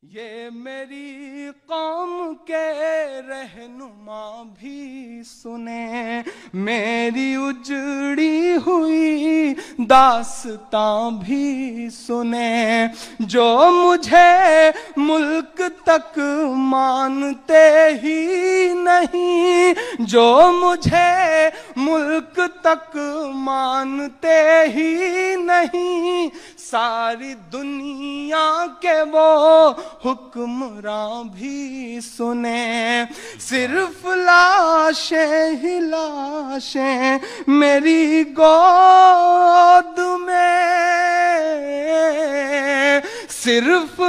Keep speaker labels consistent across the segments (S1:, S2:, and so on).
S1: یہ میری قوم کے رہنما بھی سنیں، میری اجڑی ہوئی داستاں بھی سنیں، جو مجھے ملک تک مانتے ہی نہیں، جو مجھے ملک تک مانتے ہی نہیں، ساری دنیا کے وہ حکمراں بھی سنیں، صرف لاشیں ہی لاشیں میری گود میں، صرف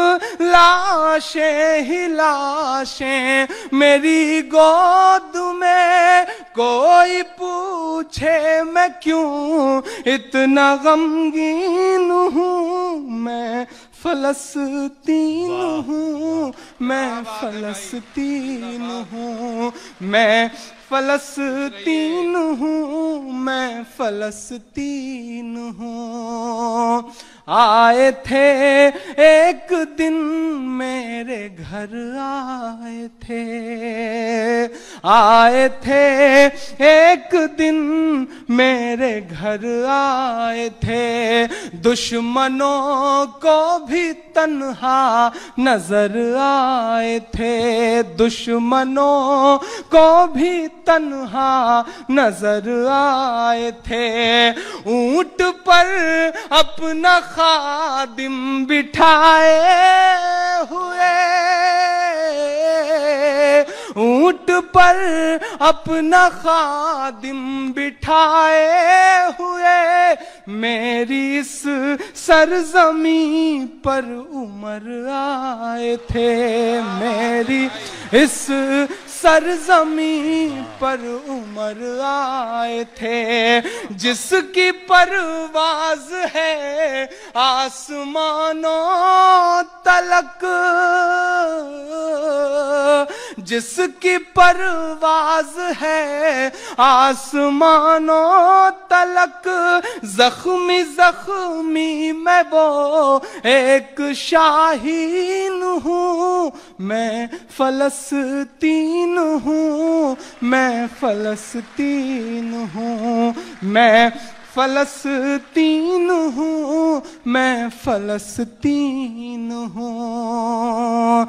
S1: لاشیں ہی لاشیں میری گود میں، کوئی پوچھے میں کیوں اتنا غمگین ہوں، میں فلسطین ہوں، میں فلسطین ہوں، میں فلسطین ہوں، میں فلسطین ہوں۔ آئے تھے ایک دن میرے گھر، آئے تھے، آئے تھے ایک دن میرے گھر، آئے تھے، دشمنوں کو بھی تنہا نظر آئے تھے، دشمنوں کو بھی تنہا نظر آئے تھے، اونٹ پر اپنا خادم بٹھائے ہوئے، اونٹ پر اپنا خادم بٹھائے ہوئے، میری اس سرزمین پر عمر آئے تھے، میری اس سرزمین پر عمر آئے تھے، جس کی پرواز ہے آسمانوں تلک، جس کی پرواز ہے آسمانوں تلک، زخمی زخمی میں وہ ایک شاہین ہوں، میں فلسطین ہوں، میں فلسطین ہوں، میں فلسطین ہوں، میں فلسطین ہوں،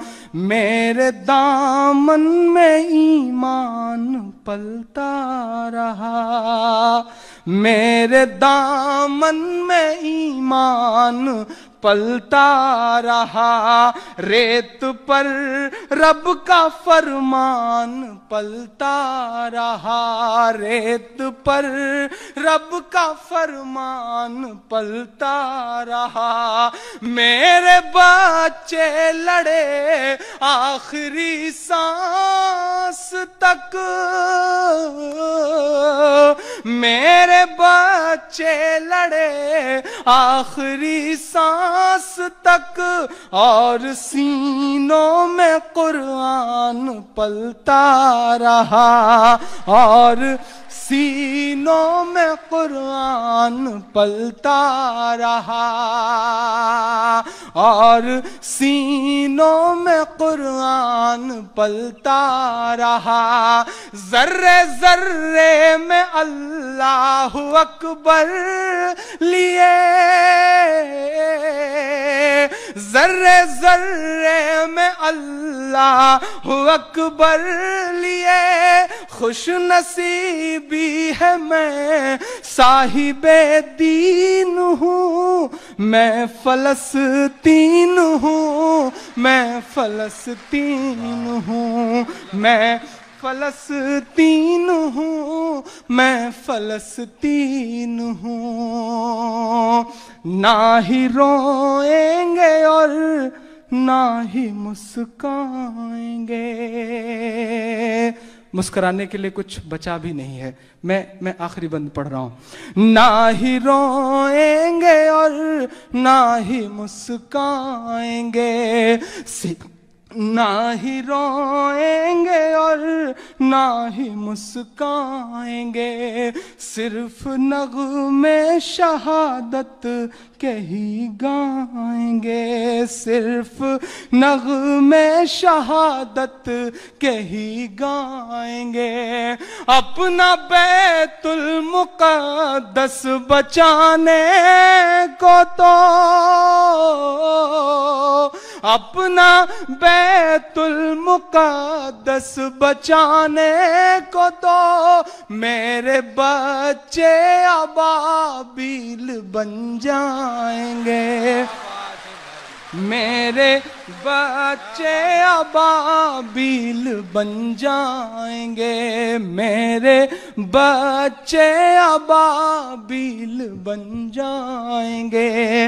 S1: میرے دامن میں ایمان پلتا رہا، میرے دامن میں ایمان پلتا رہا، ریت پر رب کا فرمان پلتا رہا، ریت پر رب کا فرمان پلتا رہا، میرے بچے لڑے آخری سانس تک، میرے بچے لڑے آخری سانس تک، اور سینوں میں قرآن پلتا رہا، اور سینوں میں قرآن پلتا رہا، اور سینوں میں قرآن پلتا رہا، ذرے ذرے میں اللہ اکبر لیے، ذرے ذرے میں اللہ اکبر لیے، خوش نصیبی ہے میں صاحب دین ہوں، میں فلسطین ہوں، میں فلسطین ہوں، میں فلسطین ہوں، میں فلسطین ہوں، نہ ہی روئیں گے اور نہ ہی مسکائیں گے، مسکرانے کے لیے کچھ بچا بھی نہیں ہے، میں آخری بند پڑھ رہا ہوں، نہ ہی روئیں گے اور نہ ہی مسکائیں گے، نہ ہی روئیں گے اور نہ ہی مسکائیں گے، صرف نغمے شہادت کے ہی گائیں گے، صرف نغمے شہادت کے ہی گائیں گے۔ اپنا بیت المقدس بچانے کو تو، اپنا بیت المقدس بچانے کو تو میرے بچے ابابیل بن جائیں گے، میرے بچے ابابیل بن جائیں گے، میرے بچے ابابیل بن جائیں گے۔